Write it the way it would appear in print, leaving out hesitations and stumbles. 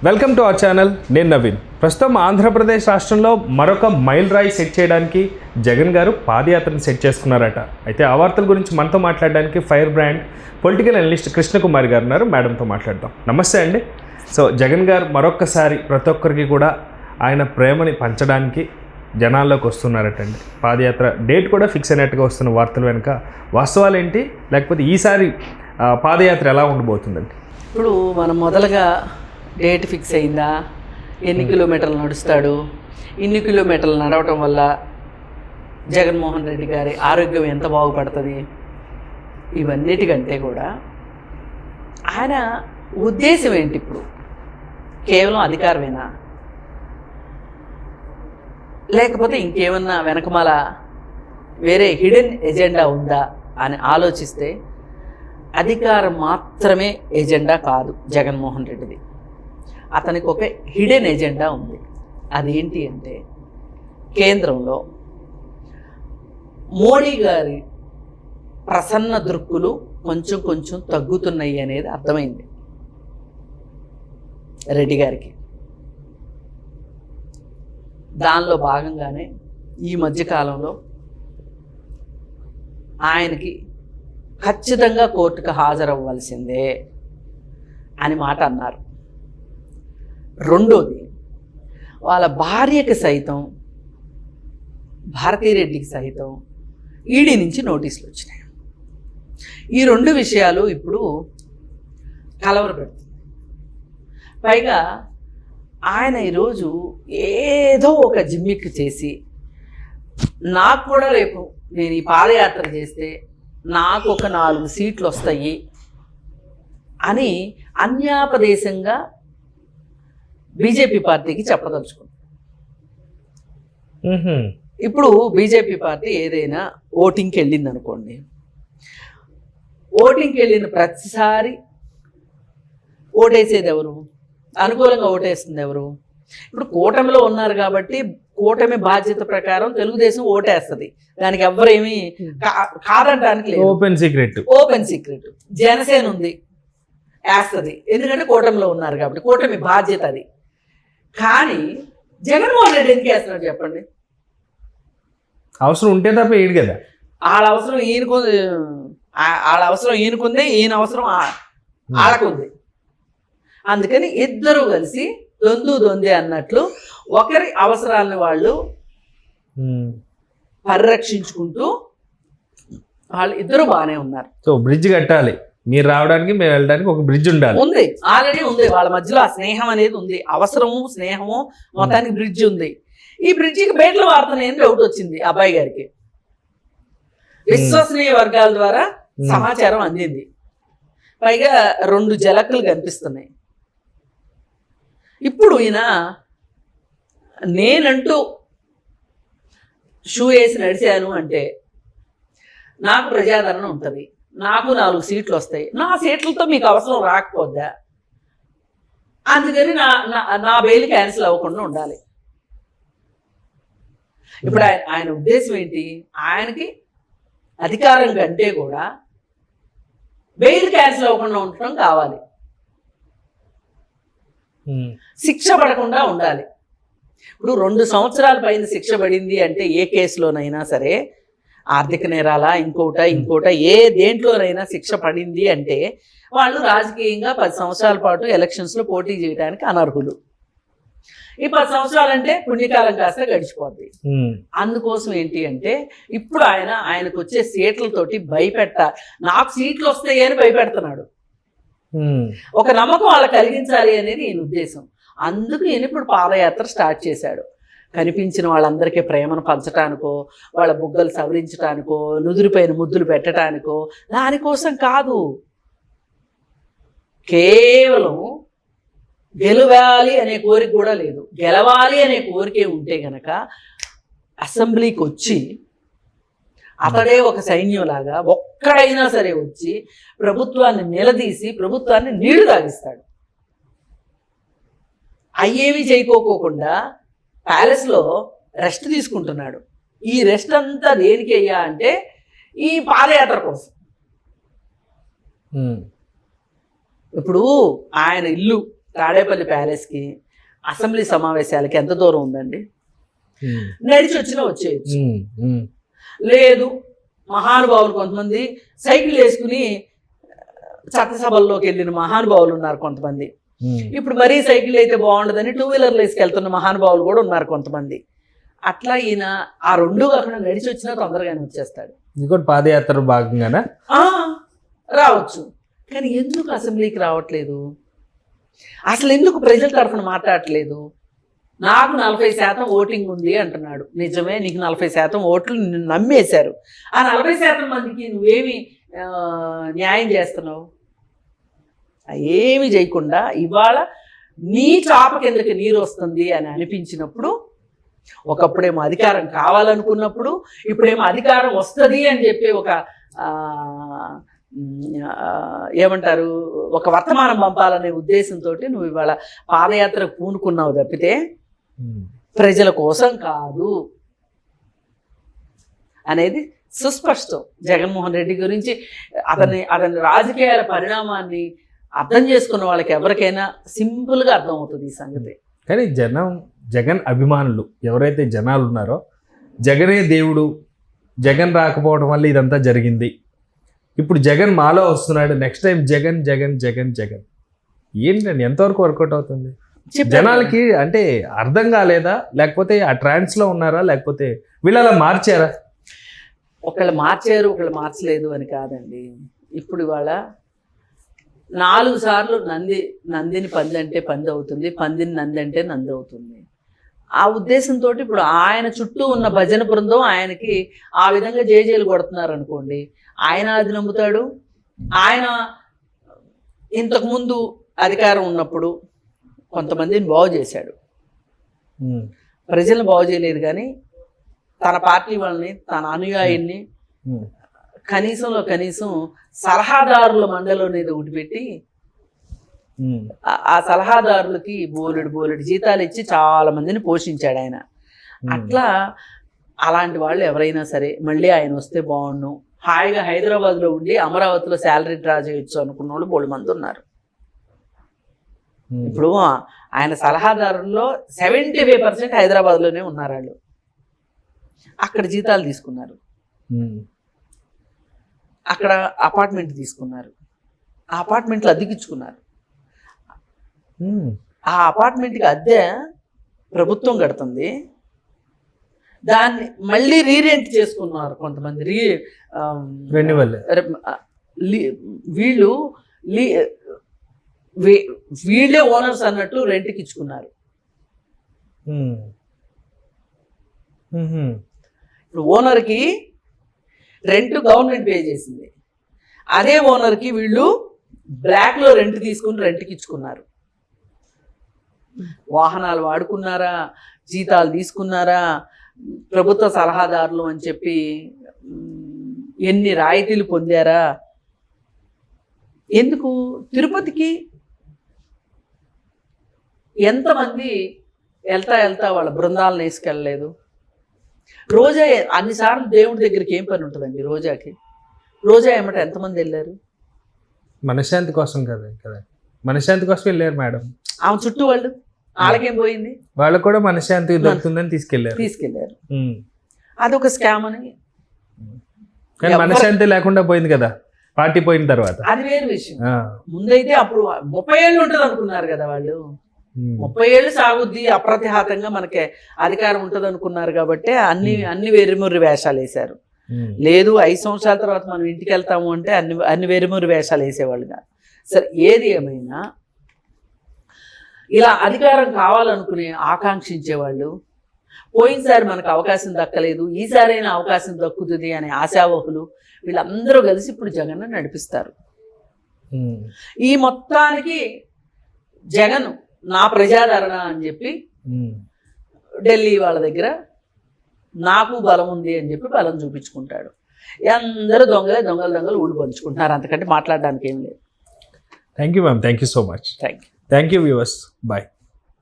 Welcome to our channel. నేను నవీన్. ప్రస్తుతం ఆంధ్రప్రదేశ్ రాష్ట్రంలో మరొక మైల్ రాయి సెట్ చేయడానికి జగన్ గారు పాదయాత్రను సెట్ చేసుకున్నారట. అయితే ఆ వార్తల గురించి మనతో మాట్లాడడానికి fire brand political analyst Krishnakumari గారు ఉన్నారు. మేడంతో మాట్లాడదాం. నమస్తే అండి. సో జగన్ గారు మరొక్కసారి ప్రతి ఒక్కరికి కూడా ఆయన ప్రేమని పంచడానికి జనాల్లోకి వస్తున్నారటండి. పాదయాత్ర డేట్ కూడా ఫిక్స్ అయినట్టుగా వస్తున్న వార్తలు వెనుక వాస్తవాలు ఏంటి, లేకపోతే ఈసారి పాదయాత్ర ఎలా ఉండబోతుందండి? ఇప్పుడు మనం మొదలుగా డేట్ ఫిక్స్ అయిందా, ఎన్ని కిలోమీటర్లు నడుస్తాడు, ఇన్ని కిలోమీటర్లు నడవటం వల్ల జగన్మోహన్ రెడ్డి గారి ఆరోగ్యం ఎంత బాగుపడుతుంది, ఇవన్నిటికంటే కూడా ఆయన ఉద్దేశం ఏంటి? ఇప్పుడు కేవలం అధికారమేనా, లేకపోతే ఇంకేమన్నా వెనకమాల వేరే హిడెన్ ఎజెండా ఉందా అని ఆలోచిస్తే అధికారం మాత్రమే ఎజెండా కాదు జగన్మోహన్ రెడ్డిది. అతనికి ఒక హిడెన్ ఎజెండా ఉంది. అదేంటి అంటే కేంద్రంలో మోడీ గారి ప్రసన్న దృక్కులు కొంచెం కొంచెం తగ్గుతున్నాయి అనేది అర్థమైంది రెడ్డి గారికి. దానిలో భాగంగానే ఈ మధ్యకాలంలో ఆయనకి ఖచ్చితంగా కోర్టుకు హాజరవ్వాల్సిందే అని మాట అన్నారు. రెండోది, వాళ్ళ భార్యకి సైతం, భారతీరెడ్డికి సైతం ఈడీ నుంచి నోటీసులు వచ్చినాయి. ఈ రెండు విషయాలు ఇప్పుడు కలవరపెడుతుంది. పైగా ఆయన ఈరోజు ఏదో ఒక జిమ్మిక్ చేసి, నాకు కూడా రేపు నేను ఈ పాదయాత్ర చేస్తే నాకు ఒక 4 సీట్లు వస్తాయి అని అన్యాపదేశంగా బీజేపీ పార్టీకి చెప్పదలుచుకుంది. ఇప్పుడు బీజేపీ పార్టీ ఏదైనా ఓటింగ్కి వెళ్ళింది అనుకోండి, ఓటింగ్కి వెళ్ళిన ప్రతిసారి ఓటేసేది ఎవరు? అనుకూలంగా ఓటేస్తుంది ఎవరు? ఇప్పుడు కూటమిలో ఉన్నారు కాబట్టి కూటమి బాధ్యత ప్రకారం తెలుగుదేశం ఓటేస్తుంది. దానికి ఎవరేమీ కాదంటానికి లేదు. Open secret. జనసేన ఉంది, వేస్తుంది. ఎందుకంటే కూటమిలో ఉన్నారు కాబట్టి కూటమి బాధ్యత అది. కానీ జగన్మోహన్ రెడ్డి ఎందుకు వేస్తున్నాడు చెప్పండి? అవసరం ఉంటే తప్ప ఏడు కదా. వాళ్ళ అవసరం ఈయనకుంది, ఈయన అవసరం వాళ్ళకుంది. అందుకని ఇద్దరు కలిసి దొంది అన్నట్లు ఒకరి అవసరాలను వాళ్ళు పరిరక్షించుకుంటూ వాళ్ళు ఇద్దరు బాగానే ఉన్నారు. సో బ్రిడ్జ్ కట్టాలి, మీరు రావడానికి మేము వెళ్ళడానికి ఒక బ్రిడ్జ్ ఉండాలి. ఉంది, ఆల్రెడీ ఉంది. వాళ్ళ మధ్యలో ఆ స్నేహం అనేది ఉంది. అవసరము స్నేహము మొత్తానికి బ్రిడ్జ్ ఉంది. ఈ బ్రిడ్జికి బయటలో వాడుతున్నాయని డౌట్ వచ్చింది అబ్బాయి గారికి. విశ్వసనీయ వర్గాల ద్వారా సమాచారం అందింది. పైగా 2 జలకులు కనిపిస్తున్నాయి. ఇప్పుడు ఈయన నేనంటూ షూ వేసి నడిచాను అంటే నాకు ప్రజాదరణ ఉంటుంది, నాకు 4 సీట్లు వస్తాయి, నా సీట్లతో మీకు అవసరం రాకపోద్దా, అందుకని నా బెయిల్ క్యాన్సిల్ అవ్వకుండా ఉండాలి. ఇప్పుడు ఆయన ఉద్దేశం ఏంటి? ఆయనకి అధికారం కంటే కూడా బెయిల్ క్యాన్సిల్ అవ్వకుండా ఉండటం కావాలి, శిక్ష పడకుండా ఉండాలి. ఇప్పుడు 2 సంవత్సరాల పైన శిక్ష పడింది అంటే ఏ కేసులోనైనా సరే, ఆర్థిక నేరాల ఇంకోట ఏ దేంట్లోనైనా శిక్ష పడింది అంటే వాళ్ళు రాజకీయంగా 10 సంవత్సరాల పాటు ఎలక్షన్స్లో పోటీ చేయడానికి అనర్హులు. ఈ 10 సంవత్సరాలంటే పుణ్యకాలం కాస్త గడిచిపోద్ది. అందుకోసం ఏంటి అంటే ఇప్పుడు ఆయనకు వచ్చే సీట్లతోటి నాకు సీట్లు వస్తాయి అని భయపెడుతున్నాడు. ఒక నమ్మకం వాళ్ళకి కలిగించాలి అనేది ఈయన ఉద్దేశం. అందుకు ఈయన ఇప్పుడు పాదయాత్ర స్టార్ట్ చేశాడు. కనిపించిన వాళ్ళందరికీ ప్రేమను పంచటానికో, వాళ్ళ బుగ్గలు సవరించటానికో, నుదురుపైన ముద్దులు పెట్టడానికో, దానికోసం కాదు. కేవలం గెలవాలి అనే కోరిక కూడా లేదు. గెలవాలి అనే కోరికే ఉంటే గనక అసెంబ్లీకి వచ్చి అతడే ఒక సైన్యంలాగా ఒక్కడైనా సరే వచ్చి ప్రభుత్వాన్ని నిలదీసి ప్రభుత్వాన్ని నీళ్లు తాగిస్తాడు. అయ్యేవి చేయకోకుండా ప్యాలెస్లో రెస్ట్ తీసుకుంటున్నాడు. ఈ రెస్ట్ అంతా దేనికి అయ్యా అంటే ఈ పాదయాత్ర కోసం. ఇప్పుడు ఆయన ఇల్లు తాడేపల్లి ప్యాలెస్కి అసెంబ్లీ సమావేశాలకి ఎంత దూరం ఉందండి? నడిచి వచ్చినా వచ్చేయచ్చు. లేదు, మహానుభావులు కొంతమంది సైకిల్ వేసుకుని చట్టసభల్లోకి వెళ్ళిన మహానుభావులు ఉన్నారు కొంతమంది. ఇప్పుడు మరీ సైకిల్ అయితే బాగుండదని 2 వీలర్లు వేసుకెళ్తున్న మహానుభావులు కూడా ఉన్నారు కొంతమంది. అట్లా ఈయన ఆ రెండు కాకుండా నడిచి వచ్చినా తొందరగానే వచ్చేస్తాడు. ఇంకోటి పాదయాత్ర భాగంగానే రావచ్చు. కానీ ఎందుకు అసెంబ్లీకి రావట్లేదు? అసలు ఎందుకు ప్రజల తరఫున మాట్లాడట్లేదు? నాకు 40% ఓటింగ్ ఉంది అంటున్నాడు. నిజమే, నీకు 40% ఓట్లు నిన్ను నమ్మేశారు. ఆ 40% మందికి నువ్వేమి న్యాయం చేస్తున్నావు? ఏమి చేయకుండా ఇవాళ నీ చాప కిందకి నీరు వస్తుంది అని అనిపించినప్పుడు, ఒకప్పుడేమో అధికారం కావాలనుకున్నప్పుడు, ఇప్పుడేమో అధికారం వస్తుంది అని చెప్పి ఒక ఏమంటారు, ఒక వర్తమానం పంపాలనే ఉద్దేశంతో నువ్వు ఇవాళ పాదయాత్రకు పూనుకున్నావు తప్పితే ప్రజల కోసం కాదు అనేది సుస్పష్టం. జగన్మోహన్ రెడ్డి గురించి అతని రాజకీయాల పరిణామాన్ని అర్థం చేసుకున్న వాళ్ళకి ఎవరికైనా సింపుల్గా అర్థమవుతుంది ఈ సంగతి. కానీ జగన్ అభిమానులు ఎవరైతే జనాలు ఉన్నారో, జగనే దేవుడు, జగన్ రాకపోవడం వల్ల ఇదంతా జరిగింది, ఇప్పుడు జగన్ మాలో వస్తున్నాడు, నెక్స్ట్ టైం జగన్ జగన్ జగన్ జగన్, ఏంటండి ఎంతవరకు వర్కౌట్ అవుతుంది? జనాలకి అంటే అర్థం కాలేదా, లేకపోతే ఆ ట్రాన్స్లో ఉన్నారా, లేకపోతే వీళ్ళు అలా మార్చారా? ఒకళ్ళు మార్చారు, ఒకళ్ళు మార్చలేదు అని కాదండి. ఇప్పుడు ఇవాళ 4 సార్లు నందిని పంది అంటే పంది అవుతుంది, పందిని నంది అంటే నంది అవుతుంది. ఆ ఉద్దేశంతో ఇప్పుడు ఆయన చుట్టూ ఉన్న భజన బృందం ఆయనకి ఆ విధంగా జేజేలు కొడుతున్నారు అనుకోండి, ఆయన అది నమ్ముతాడు. ఆయన ఇంతకుముందు అధికారం ఉన్నప్పుడు కొంతమందిని బాగు చేశాడు, ప్రజలను బాగు చేయలేదు. కానీ తన పార్టీ వాళ్ళని, తన అనుయాయుల్ని కనీసంలో కనీసం సలహాదారుల మండలి అనేది ఒకటి పెట్టి ఆ సలహాదారులకి బోలెడు జీతాలు ఇచ్చి చాలా మందిని పోషించాడు ఆయన. అట్లా అలాంటి వాళ్ళు ఎవరైనా సరే మళ్ళీ ఆయన వస్తే బాగుండు, హాయిగా హైదరాబాద్లో ఉండి అమరావతిలో శాలరీ డ్రా చేయొచ్చు అనుకున్న వాళ్ళు బోడు మంది ఉన్నారు. ఇప్పుడు ఆయన సలహాదారుల్లో 75% హైదరాబాద్లోనే ఉన్నారు. వాళ్ళు అక్కడ జీతాలు తీసుకున్నారు, అక్కడ అపార్ట్మెంట్ తీసుకున్నారు, ఆ అపార్ట్మెంట్లు అద్దెకిచ్చుకున్నారు. ఆ అపార్ట్మెంట్కి అద్దె ప్రభుత్వం కడుతుంది, దాన్ని మళ్ళీ రీరెంట్ చేసుకున్నారు కొంతమంది. వీళ్ళే ఓనర్స్ అన్నట్టు రెంట్కి ఇచ్చుకున్నారు. ఇప్పుడు ఓనర్కి రెంట్ గవర్నమెంట్ పే చేసింది, అదే ఓనర్కి వీళ్ళు బ్లాక్లో రెంట్ తీసుకుని రెంట్కి ఇచ్చుకున్నారు. వాహనాలు వాడుకున్నారా, జీతాలు తీసుకున్నారా, ప్రభుత్వ సలహాదారులు అని చెప్పి ఎన్ని రాయితీలు పొందారా? ఎందుకు తిరుపతికి ఎంతమంది వెళ్తా వాళ్ళ బృందాలను వేసుకెళ్ళలేదు? రోజా అన్నిసార్లు దేవుడి దగ్గరికి ఏం పని ఉంటుందండి రోజాకి? రోజా ఏమంటే ఎంతమంది వెళ్ళారు? మనశ్శాంతి కోసం కదా, మనశ్శాంతి కోసం వెళ్ళారు మేడం. ఆమె చుట్టూ వాళ్ళు, వాళ్ళకేం పోయింది? వాళ్ళు కూడా మనశ్శాంతి దొరుకుతుందని తీసుకెళ్లారు. అదొక స్కామ్ అని. కానీ మనశ్శాంతి లేకుండా పోయింది కదా పార్టీ పోయిన తర్వాత, అది వేరు విషయం. ముందైతే అప్పుడు 30 ఏళ్ళు ఉంటుంది అనుకున్నారు కదా వాళ్ళు, 30 ఏళ్ళు సాగుద్ది అప్రతిహాతంగా మనకి అధికారం ఉంటుంది అనుకున్నారు. కాబట్టి అన్ని వెర్రిముర్రి వేషాలు వేశారు. లేదు 5 సంవత్సరాల తర్వాత మనం ఇంటికి వెళ్తాము అంటే అన్ని వెర్రిముర్రి వేషాలు వేసేవాళ్ళు కాదు. సరే, ఏది ఏమైనా ఇలా అధికారం కావాలనుకునే ఆకాంక్షించేవాళ్ళు, పోయినసారి మనకు అవకాశం దక్కలేదు, ఈసారైనా అవకాశం దక్కుతుంది అనే ఆశావహులు, వీళ్ళందరూ కలిసి ఇప్పుడు జగన్ నడిపిస్తారు. ఈ మొత్తానికి జగన్ నా ప్రజాదరణ అని చెప్పి ఢిల్లీ వాళ్ళ దగ్గర నాకు బలం ఉంది అని చెప్పి బలం చూపించుకుంటాడు. అందరూ దొంగలు ఊళ్ళు పంచుకుంటున్నారు, అంతకంటే మాట్లాడడానికి ఏం లేదు. Thank you ma'am, thank you so much. Thank you viewers, bye.